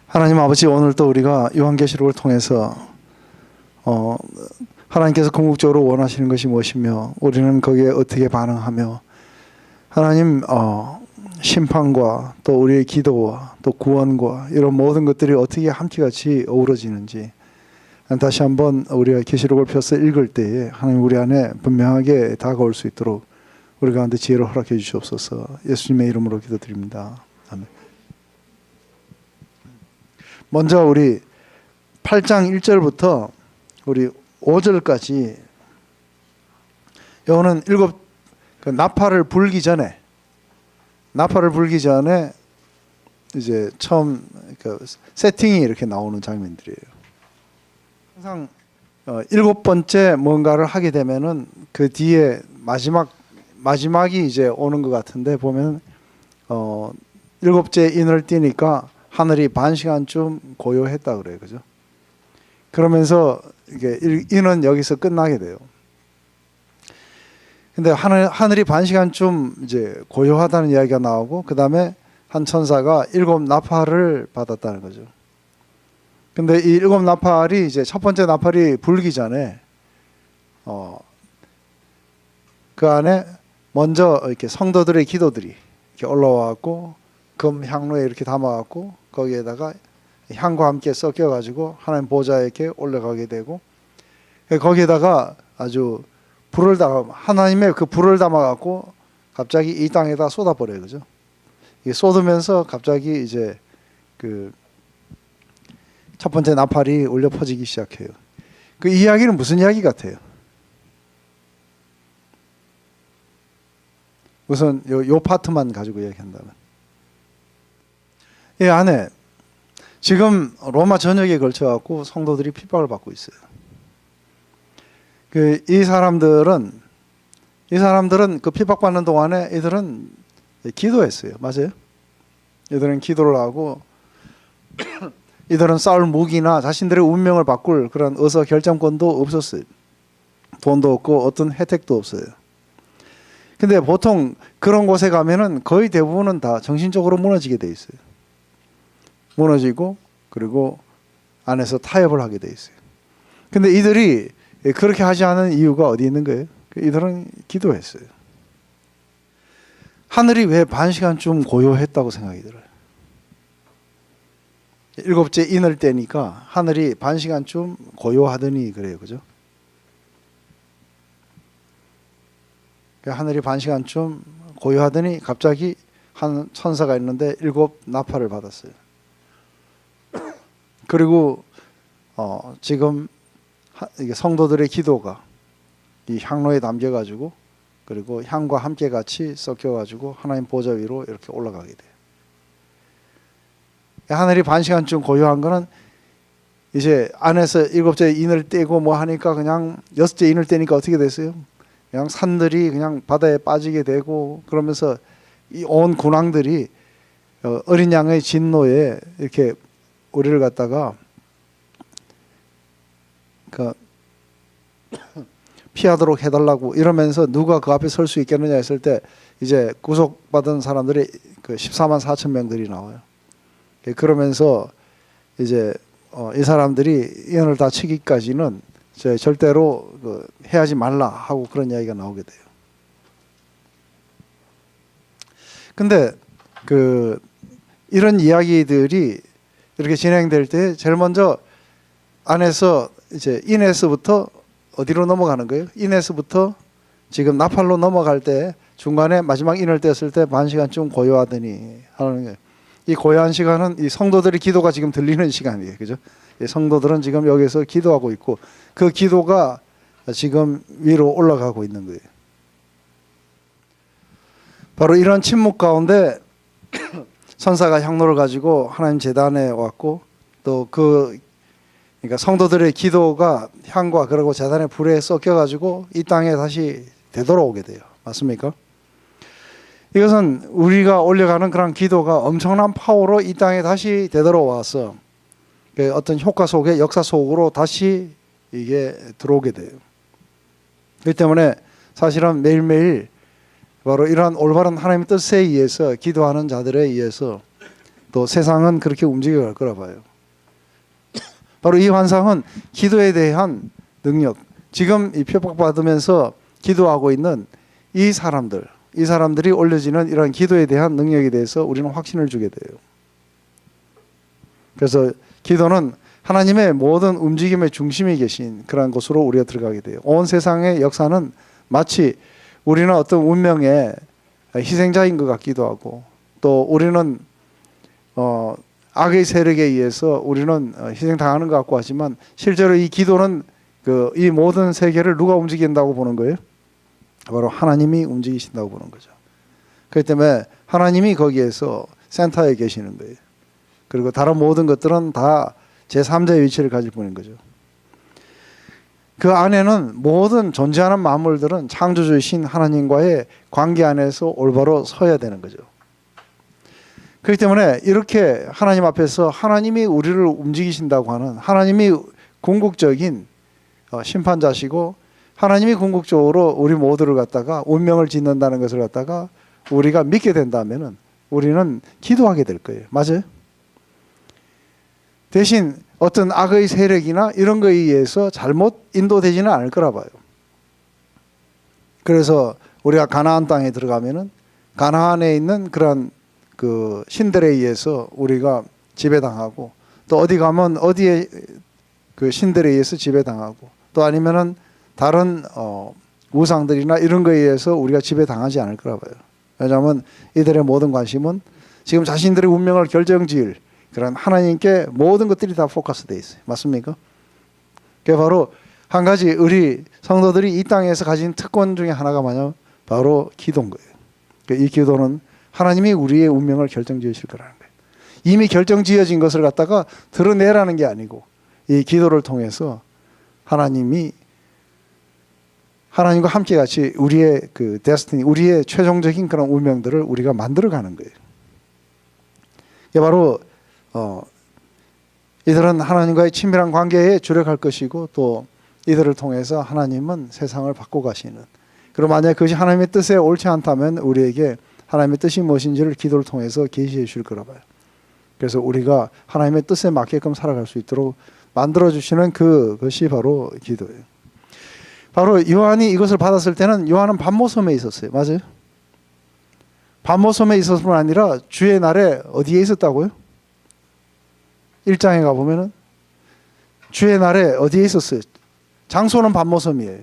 하나님 아버지, 오늘 또 우리가 요한계시록을 통해서 하나님께서 궁극적으로 원하시는 것이 무엇이며 우리는 거기에 어떻게 반응하며 하나님 심판과 또 우리의 기도와 또 구원과 이런 모든 것들이 어떻게 함께같이 어우러지는지 다시 한번 우리가 계시록을 펴서 읽을 때에 하나님 우리 안에 분명하게 다가올 수 있도록 우리 가운데 지혜를 허락해 주시옵소서. 예수님의 이름으로 기도드립니다. 아멘. 먼저 우리 8장 1절부터 우리 5절까지 요거는 나팔을 불기 전에 이제 처음 세팅이 이렇게 나오는 장면들이에요. 항상 7번째 뭔가를 하게 되면은 그 뒤에 마지막이 이제 오는 것 같은데 보면 7째 인을 띄니까 하늘이 반 시간쯤 고요했다 그래요, 그죠? 그러면서 이게 인은 여기서 끝나게 돼요. 근데 하늘이 반 시간쯤 이제 고요하다는 이야기가 나오고 그 다음에 한 천사가 7 나팔을 받았다는 거죠. 근데 이 7 나팔이 이제 첫 번째 나팔이 불기 전에 그 안에 먼저 이렇게 성도들의 기도들이 이렇게 올라와갖고 금 향로에 이렇게 담아갖고 거기에다가 향과 함께 섞여가지고 하나님 보좌에 이렇게 올라가게 되고 거기에다가 아주 하나님의 그 불을 담아갖고 갑자기 이 땅에다 쏟아버려요, 그죠? 이게 쏟으면서 갑자기 이제 그 첫 번째 나팔이 울려 퍼지기 시작해요. 그 이야기는 무슨 이야기 같아요? 우선 요 파트만 가지고 이야기한다면, 이 안에 지금 로마 전역에 걸쳐갖고 성도들이 핍박을 받고 있어요. 이 사람들은 그 핍박받는 동안에 이들은 기도했어요. 맞아요? 이들은 기도를 하고 이들은 싸울 무기나 자신들의 운명을 바꿀 그런 의사 결정권도 없었어요. 돈도 없고 어떤 혜택도 없어요. 근데 보통 그런 곳에 가면은 거의 대부분은 다 정신적으로 무너지게 돼 있어요. 무너지고 그리고 안에서 타협을 하게 돼 있어요. 근데 이들이 그렇게 하지 않은 이유가 어디 있는 거예요? 이들은 기도했어요. 하늘이 왜 반 시간쯤 고요했다고 생각이 들어요? 7째 인을 떼니까 하늘이 반 시간쯤 고요하더니 그래요, 그죠? 하늘이 반 시간쯤 고요하더니 갑자기 한 천사가 있는데 7 나팔을 받았어요. 그리고 지금 이게 성도들의 기도가 이 향로에 담겨가지고 그리고 향과 함께 같이 섞여가지고 하나님 보좌 위로 이렇게 올라가게 돼요. 하늘이 반 시간쯤 고요한 거는 이제 안에서 7째 인을 떼고 뭐 하니까 그냥 6째 인을 떼니까 어떻게 됐어요? 그냥 산들이 그냥 바다에 빠지게 되고 그러면서 이 온 군왕들이 어린 양의 진노에 이렇게 우리를 갖다가 피하도록 해달라고 이러면서 누가 그 앞에 설 수 있겠느냐 했을 때 이제 구속받은 사람들이 그 14만 4천 명들이 나와요. 그러면서 이제 이 사람들이 인을 다 치기까지는 절대로 해하지 말라 하고 그런 이야기가 나오게 돼요. 근데 이런 이야기들이 이렇게 진행될 때 제일 먼저 안에서 이제 인에서부터 어디로 넘어가는 거예요? 인에서부터 지금 나팔로 넘어갈 때 중간에 마지막 인을 뗐을 때 반 시간쯤 고요하더니 하는 거예요. 이 고요한 시간은 이 성도들의 기도가 지금 들리는 시간이에요, 그죠? 이 성도들은 지금 여기서 기도하고 있고 그 기도가 지금 위로 올라가고 있는 거예요. 바로 이런 침묵 가운데 천사가 향로를 가지고 하나님 제단에 왔고 또 그러니까 성도들의 기도가 향과 그리고 제단의 불에 섞여가지고 이 땅에 다시 되돌아오게 돼요. 맞습니까? 이것은 우리가 올려가는 그런 기도가 엄청난 파워로 이 땅에 다시 되돌아와서 어떤 효과 속에 역사 속으로 다시 이게 들어오게 돼요. 그렇기 때문에 사실은 매일매일 바로 이러한 올바른 하나님의 뜻에 의해서 기도하는 자들에 의해서 또 세상은 그렇게 움직여갈 거라 봐요. 바로 이 환상은 기도에 대한 능력, 지금 이 핍박받으면서 기도하고 있는 이 사람들이 올려지는 이런 기도에 대한 능력에 대해서 우리는 확신을 주게 돼요. 그래서 기도는 하나님의 모든 움직임의 중심에 계신 그런 곳으로 우리가 들어가게 돼요. 온 세상의 역사는 마치 우리는 어떤 운명의 희생자인 것 같기도 하고, 또 우리는 악의 세력에 의해서 우리는 희생당하는 것 같고 하지만, 실제로 이 기도는 이 모든 세계를 누가 움직인다고 보는 거예요? 바로 하나님이 움직이신다고 보는 거죠. 그렇기 때문에 하나님이 거기에서 센터에 계시는 거예요. 그리고 다른 모든 것들은 다 제3자의 위치를 가질 뿐인 거죠. 그 안에는 모든 존재하는 만물들은 창조주이신 하나님과의 관계 안에서 올바로 서야 되는 거죠. 그렇기 때문에 이렇게 하나님 앞에서 하나님이 우리를 움직이신다고 하는, 하나님이 궁극적인 심판자시고 하나님이 궁극적으로 우리 모두를 갖다가 운명을 짓는다는 것을 갖다가 우리가 믿게 된다면은 우리는 기도하게 될 거예요. 맞아요? 대신 어떤 악의 세력이나 이런 거에 의해서 잘못 인도되지는 않을 거라 봐요. 그래서 우리가 가나안 땅에 들어가면은 가나안에 있는 그런 그 신들에 의해서 우리가 지배당하고, 또 어디 가면 어디에 그 신들에 의해서 지배당하고, 또 아니면은 다른 우상들이나 이런 거에 의해서 우리가 지배당하지 않을 거라 봐요. 왜냐하면 이들의 모든 관심은 지금 자신들의 운명을 결정지을 그런 하나님께 모든 것들이 다 포커스되어 있어요. 맞습니까? 그게 바로 한 가지 우리 성도들이 이 땅에서 가진 특권 중에 하나가 뭐냐면 바로 기도인 거예요. 이 기도는 하나님이 우리의 운명을 결정지으실 거라는 거예요. 이미 결정지어진 것을 갖다가 드러내라는 게 아니고, 이 기도를 통해서 하나님과 함께 같이 우리의 그 데스티니, 우리의 최종적인 그런 운명들을 우리가 만들어가는 거예요. 이게 바로 이들은 하나님과의 친밀한 관계에 주력할 것이고, 또 이들을 통해서 하나님은 세상을 바꿔가시는, 그리고 만약 그것이 하나님의 뜻에 옳지 않다면 우리에게 하나님의 뜻이 무엇인지를 기도를 통해서 계시해 주실 거라 봐요. 그래서 우리가 하나님의 뜻에 맞게끔 살아갈 수 있도록 만들어주시는 그것이 바로 기도예요. 바로 요한이 이것을 받았을 때는 요한은 반모섬에 있었어요. 맞아요? 반모섬에 있었을 뿐 아니라 주의 날에 어디에 있었다고요? 1장에 가보면은 주의 날에 어디에 있었어요? 장소는 반모섬이에요.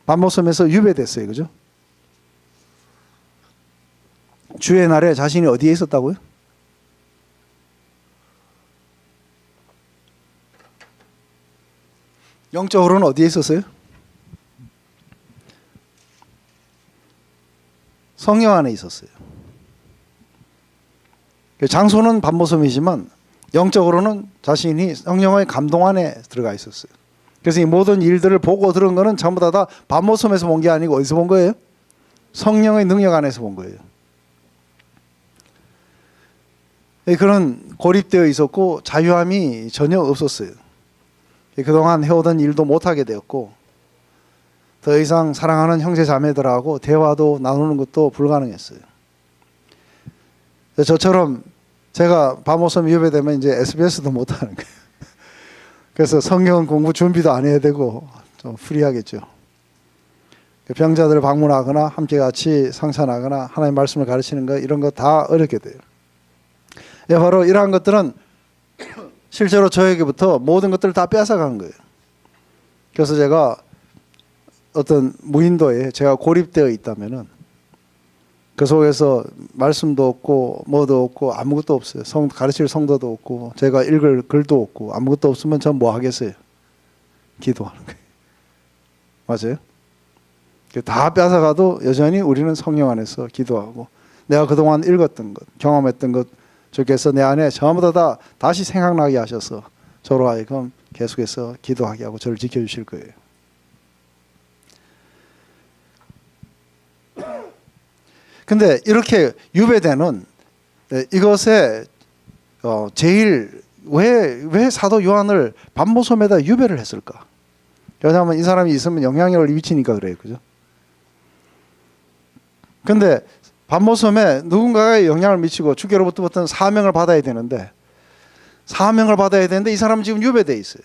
반모섬에서 유배됐어요. 그죠? 주의 날에 자신이 어디에 있었다고요? 영적으로는 어디에 있었어요? 성령 안에 있었어요. 장소는 반모섬이지만 영적으로는 자신이 성령의 감동 안에 들어가 있었어요. 그래서 이 모든 일들을 보고 들은 거는 전부 다 반모섬에서 본 게 아니고 어디서 본 거예요? 성령의 능력 안에서 본 거예요. 그런 고립되어 있었고 자유함이 전혀 없었어요. 그동안 해오던 일도 못하게 되었고, 더 이상 사랑하는 형제 자매들하고 대화도 나누는 것도 불가능했어요. 저처럼 제가 반모섬 유배되면 이제 SBS도 못하는 거예요. 그래서 성경 공부 준비도 안 해야 되고 좀 프리하겠죠. 병자들을 방문하거나 함께 같이 성찬하거나 하나님의 말씀을 가르치는 거, 이런 거 다 어렵게 돼요. 바로 이러한 것들은 실제로 저에게부터 모든 것들을 다 뺏어간 거예요. 그래서 제가 어떤 무인도에 제가 고립되어 있다면은 그 속에서 말씀도 없고 뭐도 없고 아무것도 없어요. 가르칠 성도도 없고 제가 읽을 글도 없고 아무것도 없으면 전 뭐 하겠어요? 기도하는 거예요. 맞아요? 다 뺏어가도 여전히 우리는 성령 안에서 기도하고, 내가 그동안 읽었던 것, 경험했던 것, 주께서 내 안에 전부 다 다시 생각나게 하셔서 저로 하여금 계속해서 기도하게 하고 저를 지켜주실 거예요. 근데 이렇게 유배되는 이것에 제일 왜 사도 요한을 반모섬에다 유배를 했을까? 왜냐하면 이 사람이 있으면 영향력을 미치니까 그래요. 그죠? 근데 반모섬에 누군가가 영향을 미치고 주께로부터 사명을 받아야 되는데 이 사람은 지금 유배돼 있어요.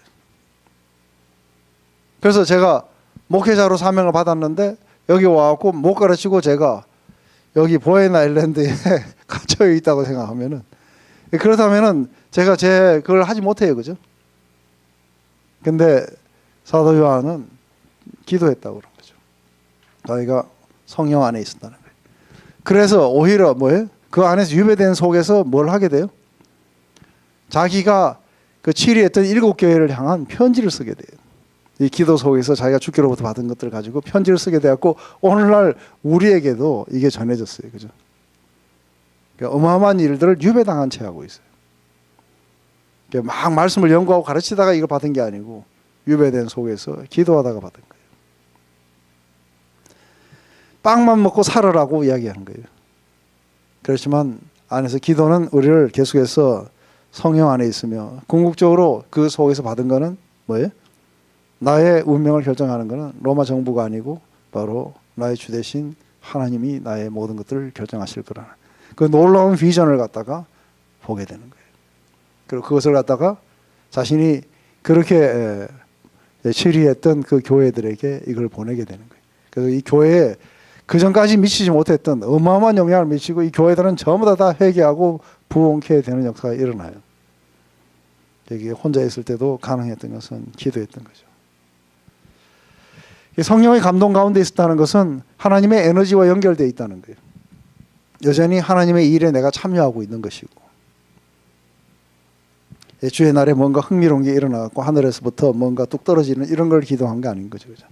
그래서 제가 목회자로 사명을 받았는데 여기 와갖고 못 가르치고 제가 여기 보헤나일랜드에 갇혀 있다고 생각하면은, 그렇다면은 제가 그걸 하지 못해요, 그죠? 근데 사도 요한은 기도했다고 그런 거죠. 너희가 성령 안에 있었다는 거예요. 그래서 오히려 뭐예요? 그 안에서 유배된 속에서 뭘 하게 돼요? 자기가 그 치리했던 7교회를 향한 편지를 쓰게 돼요. 이 기도 속에서 자기가 주께로부터 받은 것들을 가지고 편지를 쓰게 되었고, 오늘날 우리에게도 이게 전해졌어요. 그죠? 그러니까 어마어마한 일들을 유배당한 채 하고 있어요. 그러니까 막 말씀을 연구하고 가르치다가 이걸 받은 게 아니고 유배된 속에서 기도하다가 받은 거예요. 빵만 먹고 살으라고 이야기하는 거예요. 그렇지만 안에서 기도는 우리를 계속해서 성령 안에 있으며, 궁극적으로 그 속에서 받은 거는 뭐예요? 나의 운명을 결정하는 것은 로마 정부가 아니고 바로 나의 주 대신 하나님이 나의 모든 것들을 결정하실 거라는 그 놀라운 비전을 갖다가 보게 되는 거예요. 그리고 그것을 갖다가 자신이 그렇게 치리했던 그 교회들에게 이걸 보내게 되는 거예요. 그래서 이 교회에 그 전까지 미치지 못했던 어마어마한 영향을 미치고, 이 교회들은 전부 다 회개하고 부흥케 되는 역사가 일어나요. 여기 혼자 있을 때도 가능했던 것은 기도했던 거죠. 성령의 감동 가운데 있었다는 것은 하나님의 에너지와 연결되어 있다는 거예요. 여전히 하나님의 일에 내가 참여하고 있는 것이고, 주의 날에 뭔가 흥미로운 게 일어나고 하늘에서부터 뭔가 뚝 떨어지는 이런 걸 기도한 게 아닌 거죠. 그죠?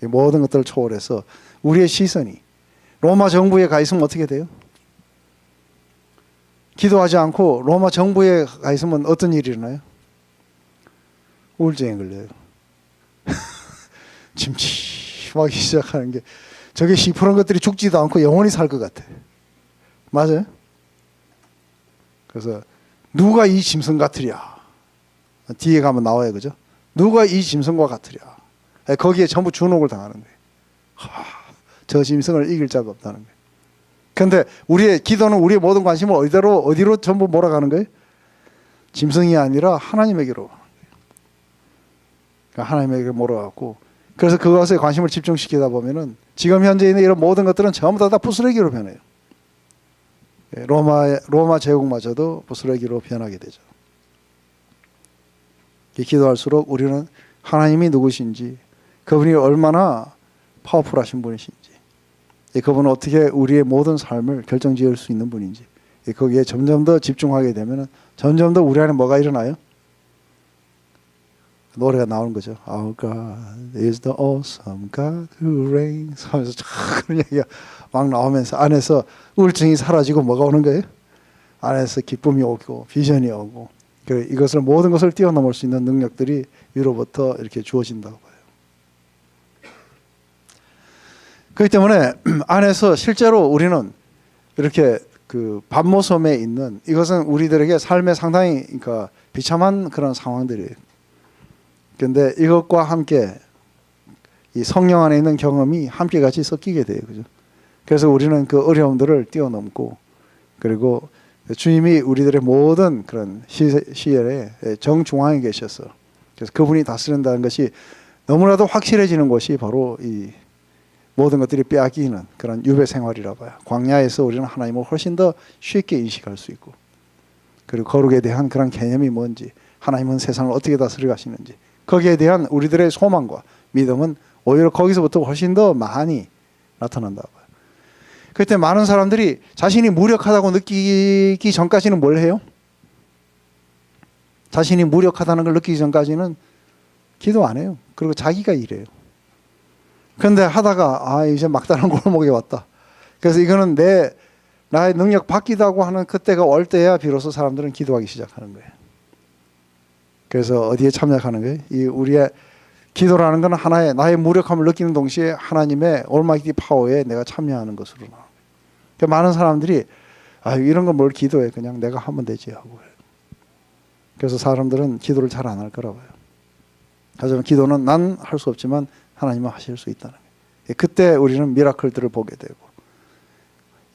모든 것들을 초월해서 우리의 시선이 로마 정부에 가 있으면 어떻게 돼요? 기도하지 않고 로마 정부에 가 있으면 어떤 일이 일어나요? 우울증에 걸려요. 침침하기 시작하는 게, 저게 시퍼런 것들이 죽지도 않고 영원히 살 것 같아. 맞아요? 그래서 누가 이 짐승 같으랴, 뒤에 가면 나와요. 그죠? 누가 이 짐승과 같으랴. 거기에 전부 주눅을 당하는 거예요. 저 짐승을 이길 자가 없다는 거예요. 그런데 우리의 기도는 우리의 모든 관심을 어디로 전부 몰아가는 거예요? 짐승이 아니라 하나님에게로. 그러니까 하나님에게 몰아가고, 그래서 그것에 관심을 집중시키다 보면은 지금 현재 있는 이런 모든 것들은 전부 다 부스러기로 변해요. 로마 제국마저도 부스러기로 변하게 되죠. 기도할수록 우리는 하나님이 누구신지, 그분이 얼마나 파워풀하신 분이신지, 그분은 어떻게 우리의 모든 삶을 결정지을 수 있는 분인지, 거기에 점점 더 집중하게 되면 점점 더 우리 안에 뭐가 일어나요? 노래가 나오는 거죠. Our God is the awesome God who reigns 하면서 그런 얘기가 막 나오면서 안에서 우울증이 사라지고 뭐가 오는 거예요? 안에서 기쁨이 오고 비전이 오고, 이것을 모든 것을 뛰어넘을 수 있는 능력들이 위로부터 이렇게 주어진다고 봐요. 그렇기 때문에 안에서 실제로 우리는 이렇게 그 반모섬에 있는, 이것은 우리들에게 삶에 상당히 그러니까 비참한 그런 상황들이에요. 그런데 이것과 함께 이 성령 안에 있는 경험이 함께 같이 섞이게 돼요. 그죠? 그래서 우리는 그 어려움들을 뛰어넘고, 그리고 주님이 우리들의 모든 그런 시절에 정중앙에 계셔서, 그래서 그분이 다스린다는 것이 너무나도 확실해지는 것이 바로 이 모든 것들이 빼앗기는 그런 유배 생활이라 봐요. 광야에서 우리는 하나님을 훨씬 더 쉽게 인식할 수 있고, 그리고 거룩에 대한 그런 개념이 뭔지, 하나님은 세상을 어떻게 다스려 가시는지, 거기에 대한 우리들의 소망과 믿음은 오히려 거기서부터 훨씬 더 많이 나타난다고 봐요. 그때 많은 사람들이 자신이 무력하다고 느끼기 전까지는 뭘 해요? 자신이 무력하다는 걸 느끼기 전까지는 기도 안 해요. 그리고 자기가 일해요. 그런데 하다가 이제 막다른 골목에 왔다. 그래서 이거는 나의 능력 바뀌다고 하는 그때가 올 때야 비로소 사람들은 기도하기 시작하는 거예요. 그래서 어디에 참여하는 거예요? 이 우리의 기도라는 건 하나의 나의 무력함을 느끼는 동시에 하나님의 올마이티 파워에 내가 참여하는 것으로 나와요. 그러니까 많은 사람들이 이런 건 뭘 기도해, 그냥 내가 하면 되지 하고 해요. 그래서 사람들은 기도를 잘 안 할 거라 봐요. 하지만 기도는 난 할 수 없지만 하나님은 하실 수 있다는 거예요. 그때 우리는 미라클들을 보게 되고,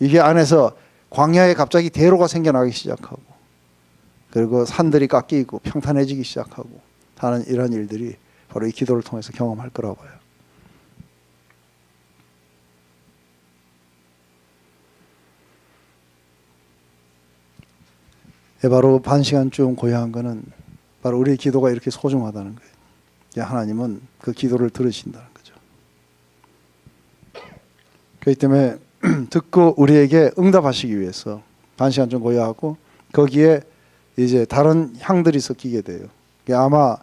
이게 안에서 광야에 갑자기 대로가 생겨나기 시작하고, 그리고 산들이 깎이고 평탄해지기 시작하고 하는 이런 일들이 바로 이 기도를 통해서 경험할 거라고 봐요. 바로 반 시간쯤 고요한 거는 바로 우리의 기도가 이렇게 소중하다는 거예요. 하나님은 그 기도를 들으신다는 거죠. 그렇기 때문에 듣고 우리에게 응답하시기 위해서 반 시간쯤 고요하고 거기에 이제 다른 향들이 섞이게 돼요. 아마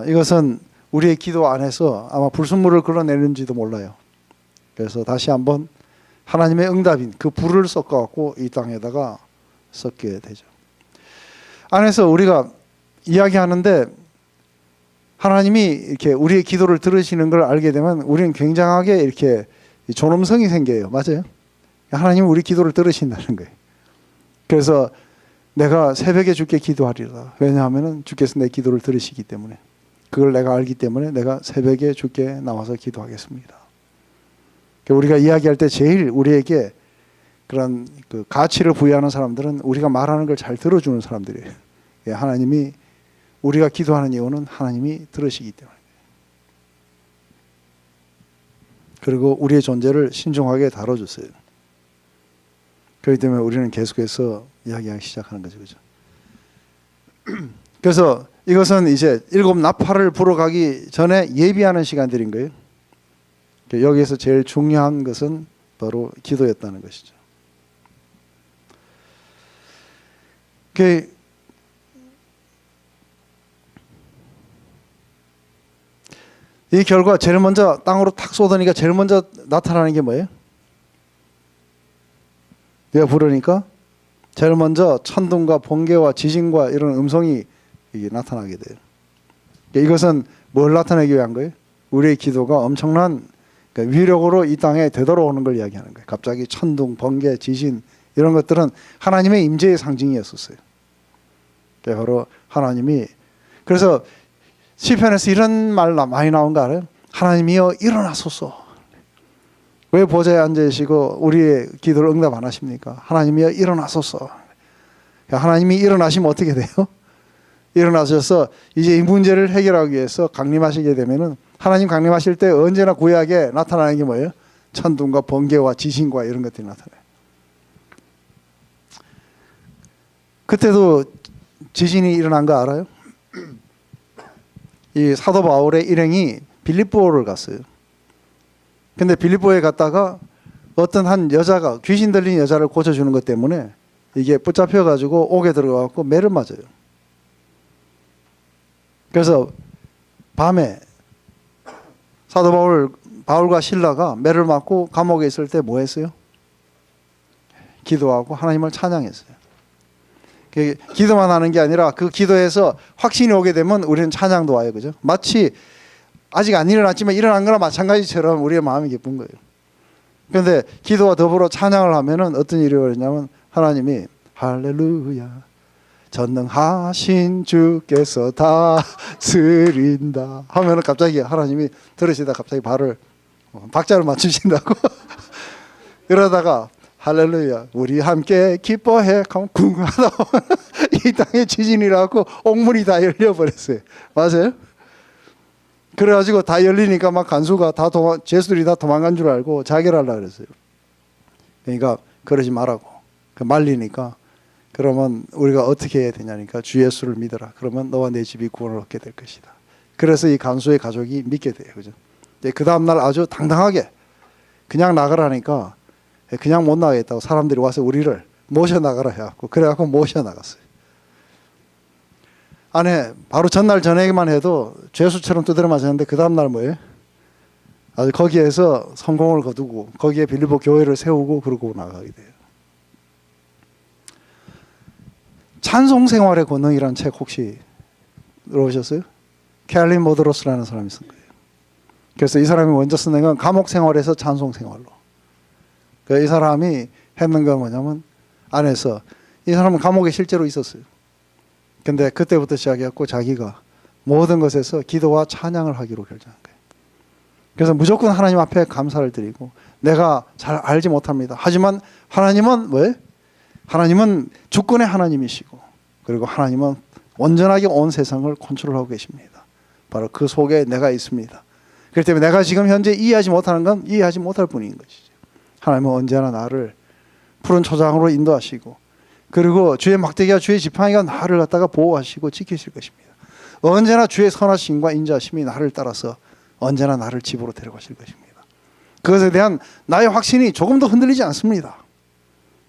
이것은 우리의 기도 안에서 아마 불순물을 끌어내는지도 몰라요. 그래서 다시 한번 하나님의 응답인 그 불을 섞어갖고 이 땅에다가 섞게 되죠. 안에서 우리가 이야기하는데 하나님이 이렇게 우리의 기도를 들으시는 걸 알게 되면 우리는 굉장하게 이렇게 존엄성이 생겨요. 맞아요? 하나님은 우리 기도를 들으신다는 거예요. 그래서 내가 새벽에 주께 기도하리라. 왜냐하면 주께서 내 기도를 들으시기 때문에, 그걸 내가 알기 때문에 내가 새벽에 주께 나와서 기도하겠습니다. 우리가 이야기할 때 제일 우리에게 그런 그 가치를 부여하는 사람들은 우리가 말하는 걸 잘 들어주는 사람들이에요. 하나님이 우리가 기도하는 이유는 하나님이 들으시기 때문에. 그리고 우리의 존재를 신중하게 다뤄주세요. 그렇기 때문에 우리는 계속해서 이야기하기 시작하는 거죠, 그죠? 그래서 이것은 이제 7 나팔을 불어가기 전에 예비하는 시간들인 거예요. 여기에서 제일 중요한 것은 바로 기도였다는 것이죠. 이 결과 제일 먼저 땅으로 탁 쏟으니까 제일 먼저 나타나는 게 뭐예요? 내가 부르니까 제일 먼저 천둥과 번개와 지진과 이런 음성이 이게 나타나게 돼요. 이것은 뭘 나타내기 위한 거예요? 우리의 기도가 엄청난 위력으로 이 땅에 되돌아오는 걸 이야기하는 거예요. 갑자기 천둥, 번개, 지진 이런 것들은 하나님의 임재의 상징이었었어요. 바로 하나님이, 그래서 시편에서 이런 말 많이 나온 거 알아요? 하나님이여 일어나소서. 왜 보좌에 앉으시고 우리의 기도를 응답 안 하십니까? 하나님이여 일어나소서. 하나님이 일어나시면 어떻게 돼요? 일어나셔서 이제 이 문제를 해결하기 위해서 강림하시게 되면은, 하나님 강림하실 때 언제나 구약에 나타나는 게 뭐예요? 천둥과 번개와 지진과 이런 것들이 나타나요. 그때도 지진이 일어난 거 알아요? 이 사도 바울의 일행이 빌립보를 갔어요. 근데 빌립보에 갔다가 어떤 한 여자가, 귀신 들린 여자를 고쳐주는 것 때문에 이게 붙잡혀가지고 옥에 들어가고 매를 맞아요. 그래서 밤에 사도 바울과 실라가 매를 맞고 감옥에 있을 때 뭐 했어요? 기도하고 하나님을 찬양했어요. 기도만 하는 게 아니라 그 기도에서 확신이 오게 되면 우리는 찬양도 와요. 그죠? 마치 아직 안 일어났지만 일어난 거나 마찬가지처럼 우리의 마음이 기쁜 거예요. 그런데 기도와 더불어 찬양을 하면은 어떤 일이 벌어지냐면 하나님이 할렐루야 전능하신 주께서 다스린다 하면은 갑자기 하나님이 들으시다 갑자기 박자를 맞추신다고 이러다가 할렐루야 우리 함께 기뻐해 하면 쿵 하다 보면 이 땅에 지진이라고 옥문이 다 열려버렸어요. 맞아요? 그래가지고 다 열리니까 막 간수가 죄수들이 다 도망간 줄 알고 자결하려고 그랬어요. 그러니까 그러지 말라고. 말리니까 그러면 우리가 어떻게 해야 되냐니까 주 예수를 믿어라. 그러면 너와 내 집이 구원을 얻게 될 것이다. 그래서 이 간수의 가족이 믿게 돼요. 그죠? 그 다음날 아주 당당하게 그냥 나가라니까 그냥 못 나가겠다고 사람들이 와서 우리를 모셔나가라 해갖고 그래갖고 모셔나갔어요. 안에 바로 전날 저녁에만 해도 죄수처럼 두드려 맞았는데 그 다음날 뭐예요? 아주 거기에서 성공을 거두고 거기에 빌립보 교회를 세우고 그러고 나가게 돼요. 찬송생활의 권능이라는 책 혹시 들어보셨어요? 캘린 모드로스라는 사람이 쓴 거예요. 그래서 이 사람이 먼저 쓴 건 감옥 생활에서 찬송 생활로. 이 사람이 했는 건 뭐냐면 안에서 이 사람은 감옥에 실제로 있었어요. 근데 그때부터 시작해갖고 자기가 모든 것에서 기도와 찬양을 하기로 결정한 거예요. 그래서 무조건 하나님 앞에 감사를 드리고 내가 잘 알지 못합니다. 하지만 하나님은 왜? 하나님은 주권의 하나님이시고 그리고 하나님은 온전하게 온 세상을 컨트롤하고 계십니다. 바로 그 속에 내가 있습니다. 그렇기 때문에 내가 지금 현재 이해하지 못하는 건 이해하지 못할 뿐인 것이죠. 하나님은 언제나 나를 푸른 초장으로 인도하시고 그리고 주의 막대기와 주의 지팡이가 나를 갖다가 보호하시고 지키실 것입니다. 언제나 주의 선하심과 인자하심이 나를 따라서 언제나 나를 집으로 데려가실 것입니다. 그것에 대한 나의 확신이 조금도 흔들리지 않습니다.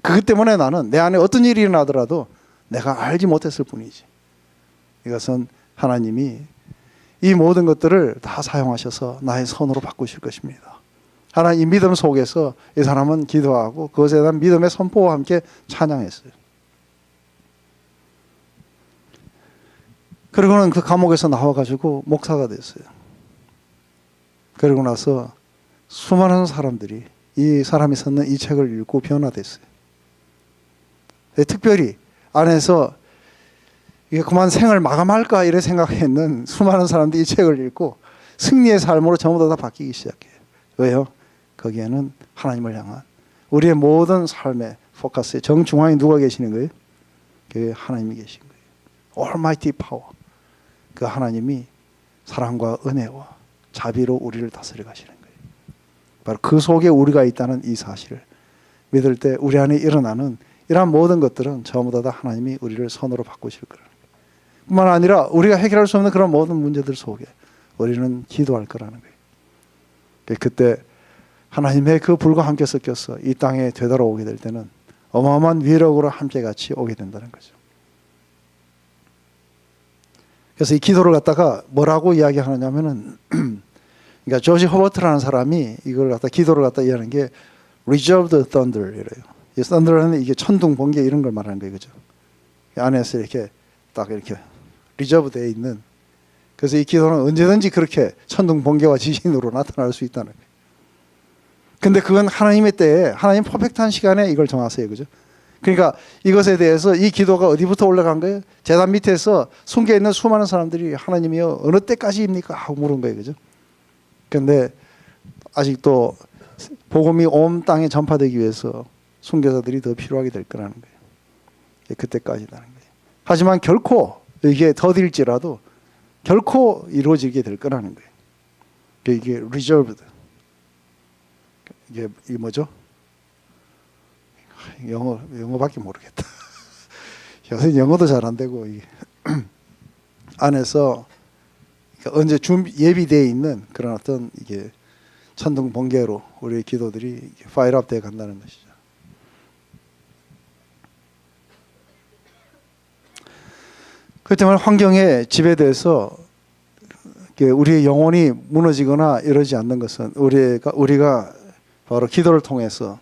그것 때문에 나는 내 안에 어떤 일이 일어나더라도 내가 알지 못했을 뿐이지. 이것은 하나님이 이 모든 것들을 다 사용하셔서 나의 선으로 바꾸실 것입니다. 하나님 이 믿음 속에서 이 사람은 기도하고 그것에 대한 믿음의 선포와 함께 찬양했어요. 그리고는 그 감옥에서 나와가지고 목사가 됐어요. 그러고 나서 수많은 사람들이 이 사람이 썼는 이 책을 읽고 변화됐어요. 특별히 안에서 이게 그만 생을 마감할까 이래 생각했는 수많은 사람들이 이 책을 읽고 승리의 삶으로 전부 다 바뀌기 시작해요. 왜요? 거기에는 하나님을 향한 우리의 모든 삶의 포커스의 정중앙에 누가 계시는 거예요? 그 하나님이 계신 거예요. Almighty Power. 그 하나님이 사랑과 은혜와 자비로 우리를 다스려 가시는 거예요. 바로 그 속에 우리가 있다는 이 사실을 믿을 때 우리 안에 일어나는 이러한 모든 것들은 전부 다 하나님이 우리를 선으로 바꾸실 거라는 거예요. 뿐만 아니라 우리가 해결할 수 없는 그런 모든 문제들 속에 우리는 기도할 거라는 거예요. 그때 하나님의 그 불과 함께 섞여서 이 땅에 되돌아오게 될 때는 어마어마한 위력으로 함께 같이 오게 된다는 거죠. 그래서 이 기도를 갖다가 뭐라고 이야기하느냐면은 그러니까 조지 허버트라는 사람이 이걸 갖다 기도를 갖다 이해하는 게 reserved thunder 이래요. 이 thunder는 이게 천둥 번개 이런 걸 말하는 거예요, 그죠? 안에서 이렇게 딱 이렇게 리저브되어 있는. 그래서 이 기도는 언제든지 그렇게 천둥 번개와 지진으로 나타날 수 있다는 거예요. 근데 그건 하나님의 때에 하나님 퍼펙트한 시간에 이걸 정하세요, 그죠? 그러니까 이것에 대해서 이 기도가 어디부터 올라간 거예요? 제단 밑에서 숨겨 있는 수많은 사람들이 하나님이여 어느 때까지입니까? 하고 물은 거예요, 그죠? 근데 아직도 복음이 온 땅에 전파되기 위해서 순교자들이 더 필요하게 될 거라는 거예요. 그때까지라는 거예요. 하지만 결코 이게 더딜지라도 결코 이루어지게 될 거라는 거예요. 이게 reserved. 이게 뭐죠? 영어밖에 모르겠다. 요새 영어도 잘 안 되고 안에서 언제 예비되어 있는 그런 어떤 이게 천둥 번개로 우리의 기도들이 파일업 돼 간다는 것이죠. 그 때문에 환경에 지배돼서 우리의 영혼이 무너지거나 이러지 않는 것은 우리가 바로 기도를 통해서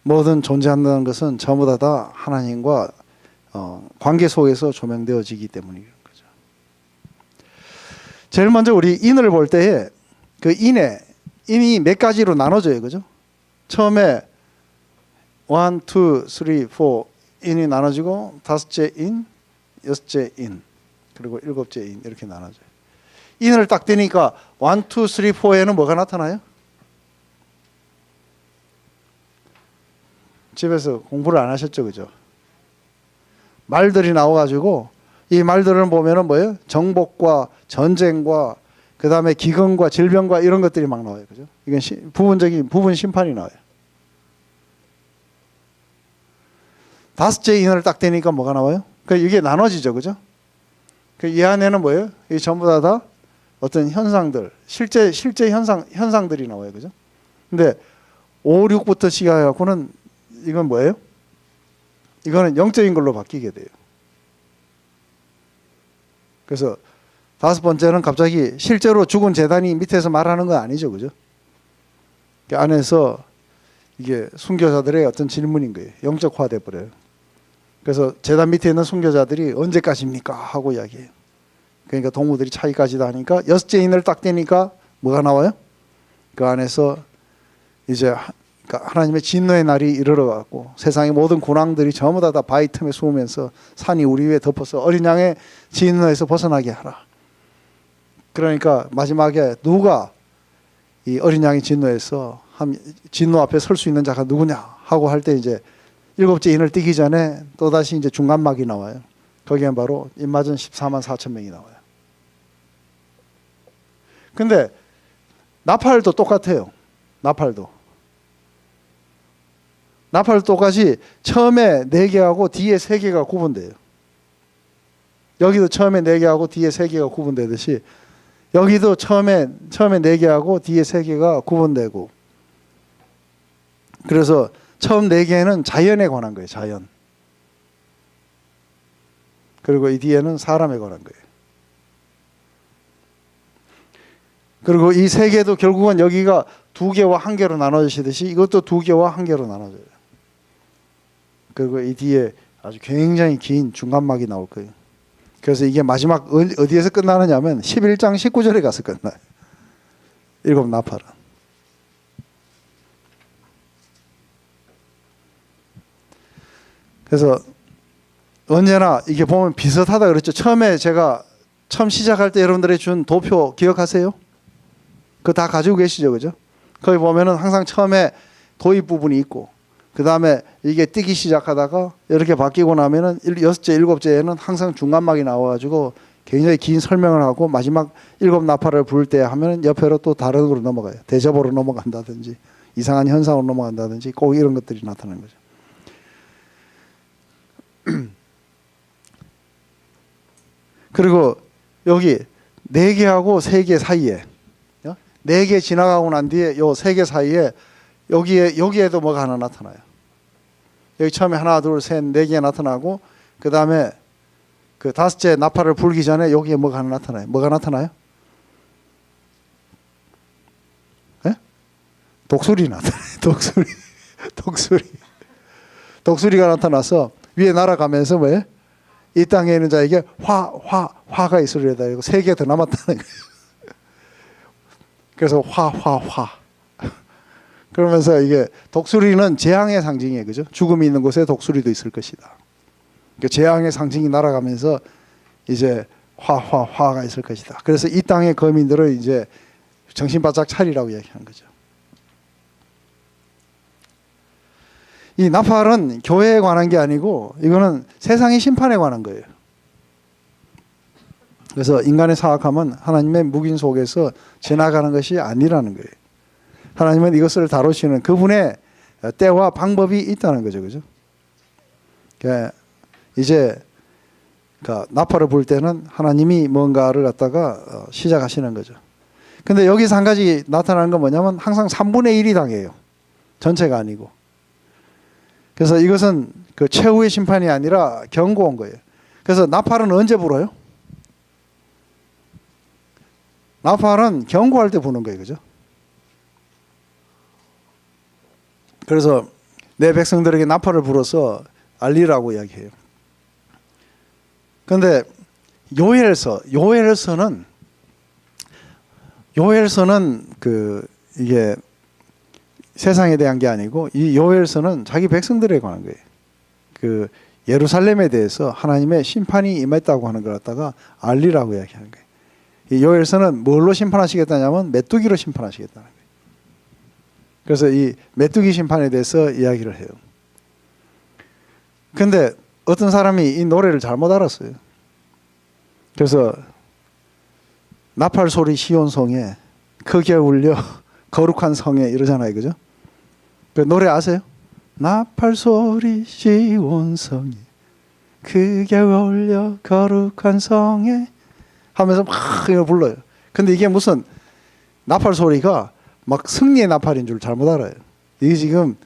모든 존재한다는 것은 전부 다 하나님과 관계 속에서 조명되어지기 때문인 거죠. 제일 먼저 우리 인을 볼 때에 그 인이 몇 가지로 나눠져요, 그죠? 처음에 1, 2, 3, 4 인이 나눠지고 다섯째 인, 여섯째 인, 그리고 일곱째 인 이렇게 나눠져요. 인을 딱 대니까 1, 2, 3, 4에는 뭐가 나타나요? 집에서 공부를 안 하셨죠, 그죠? 말들이 나와가지고 이 말들을 보면은 뭐예요? 정복과 전쟁과 그 다음에 기근과 질병과 이런 것들이 막 나와요, 그죠? 이건 부분 심판이 나와요. 다섯째 인을 딱 대니까 뭐가 나와요? 이게 나눠지죠, 그죠? 이 안에는 뭐예요? 이 전부 다 어떤 현상들, 실제 현상들이 나와요, 그죠? 근데 5, 6부터 시작해갖고는 이건 뭐예요? 이거는 영적인 걸로 바뀌게 돼요. 그래서 다섯 번째는 갑자기 실제로 죽은 제단이 밑에서 말하는 건 아니죠, 그죠? 그 안에서 이게 순교자들의 어떤 질문인 거예요. 영적화돼 버려요. 그래서 제단 밑에 있는 순교자들이 언제까지입니까? 하고 이야기해요. 그러니까 동무들이 차이까지다 하니까 여섯째 인을 딱 떼니까 뭐가 나와요? 그 안에서 이제 하나님의 진노의 날이 이르러가고 세상의 모든 군왕들이 전부 다 바위 틈에 숨으면서 산이 우리 위에 덮어서 어린 양의 진노에서 벗어나게 하라. 그러니까 마지막에 누가 이 어린 양이 진노해서 진노 앞에 설 수 있는 자가 누구냐 하고 할 때 이제 일곱째 인을 띄기 전에 또 다시 이제 중간막이 나와요. 거기엔 바로 입맞은 14만 4천 명이 나와요. 근데 나팔도 똑같아요. 나팔도 똑같이 처음에 4개하고 뒤에 3개가 구분돼요. 여기도 처음에 4개하고 뒤에 3개가 구분되듯이 여기도 처음에 4개하고 뒤에 3개가 구분되고, 그래서 처음 4개는 자연에 관한 거예요. 자연. 그리고 이 뒤에는 사람에 관한 거예요. 그리고 이 3개도 결국은 여기가 2개와 1개로 나눠지듯이 이것도 2개와 1개로 나눠져요. 그리고 이 뒤에 아주 굉장히 긴 중간막이 나올 거예요. 그래서 이게 마지막 어디에서 끝나느냐 하면 11장 19절에 가서 끝나요. 7 나팔은. 그래서 언제나 이게 보면 비슷하다 그랬죠. 처음에 제가 처음 시작할 때 여러분들이 준 도표 기억하세요? 그거 다 가지고 계시죠, 그죠? 거기 보면은 항상 처음에 도입 부분이 있고, 그 다음에 이게 뛰기 시작하다가 이렇게 바뀌고 나면은 6째, 7째에는 항상 중간막이 나와가지고 굉장히 긴 설명을 하고 마지막 7 나팔을 부를 때 하면은 옆으로 또 다른 으로 넘어가요. 대접으로 넘어간다든지 이상한 현상으로 넘어간다든지 꼭 이런 것들이 나타나는 거죠. 그리고 여기 4개하고 3개 사이에 4개 지나가고 난 뒤에 요 3개 사이에 여기에도 뭐가 하나 나타나요. 여기 처음에 하나, 둘, 셋, 4개 나타나고 그 다음에 그 5째 나팔을 불기 전에 여기에 뭐가 하나 나타나요. 뭐가 나타나요? 네? 독수리 나타나요. 독수리가 나타나서 위에 날아가면서 뭐예요? 이 땅에 있는 자에게 화가 있으리로다. 이거 3개 더 남았다는 거예요. 그래서 화. 그러면서 이게 독수리는 재앙의 상징이에요. 그죠? 죽음이 있는 곳에 독수리도 있을 것이다. 그러니까 재앙의 상징이 날아가면서 이제 화가 있을 것이다. 그래서 이 땅의 거민들을 이제 정신 바짝 차리라고 이야기하는 거죠. 이 나팔은 교회에 관한 게 아니고 이거는 세상의 심판에 관한 거예요. 그래서 인간의 사악함은 하나님의 묵인 속에서 지나가는 것이 아니라는 거예요. 하나님은 이것을 다루시는 그분의 때와 방법이 있다는 거죠. 그죠? 그러니까 이제 나팔을 불 때는 하나님이 뭔가를 갖다가 시작하시는 거죠. 근데 여기서 한 가지 나타나는 건 뭐냐면 항상 3분의 1이 당해요. 전체가 아니고. 그래서 이것은 그 최후의 심판이 아니라 경고한 거예요. 그래서 나팔은 언제 불어요? 나팔은 경고할 때 부는 거예요. 그죠? 그래서 내 백성들에게 나팔을 불어서 알리라고 이야기해요. 그런데 요엘서는 이게 세상에 대한 게 아니고 이 요엘서는 자기 백성들에 관한 거예요. 그 예루살렘에 대해서 하나님의 심판이 임했다고 하는 걸 갖다가 알리라고 이야기하는 거예요. 이 요엘서는 뭘로 심판하시겠다냐면 메뚜기로 심판하시겠다는 거예요. 그래서 이 메뚜기 심판에 대해서 이야기를 해요. 근데 어떤 사람이 이 노래를 잘못 알았어요. 그래서 나팔 소리 시온성에 크게 울려 거룩한 성에 이러잖아요. 그죠? 그 노래 아세요? 나팔 소리 시온성에 크게 울려 거룩한 성에 하면서 막 이거 불러요. 근데 이게 무슨 나팔 소리가 막 승리의 나팔인 줄 잘못 알아요. 이게 지금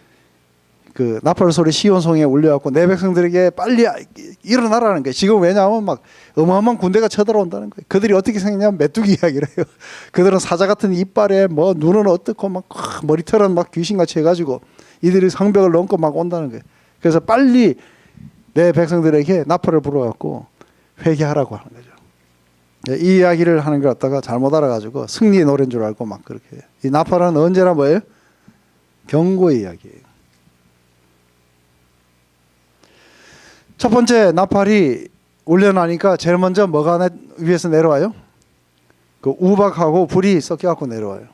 그 나팔 소리 시온성에 울려갖고 내 백성들에게 빨리 일어나라는 거예요. 지금 왜냐하면 막 어마어마한 군대가 쳐들어온다는 거예요. 그들이 어떻게 생겼냐면 메뚜기 이야기를 해요. 그들은 사자 같은 이빨에 뭐 눈은 어떻고 막 머리털은 막 귀신같이 해가지고 이들이 성벽을 넘고 막 온다는 거예요. 그래서 빨리 내 백성들에게 나팔을 불어갖고 회개하라고 하는 거죠. 이 이야기를 하는 걸 갖다가 잘못 알아가지고 승리의 노래인 줄 알고 막 그렇게 해요. 이 나팔은 언제나 뭐예요? 경고의 이야기예요. 첫 번째 나팔이 울려나니까 제일 먼저 뭐가 위에서 내려와요? 그 우박하고 불이 섞여갖고 내려와요.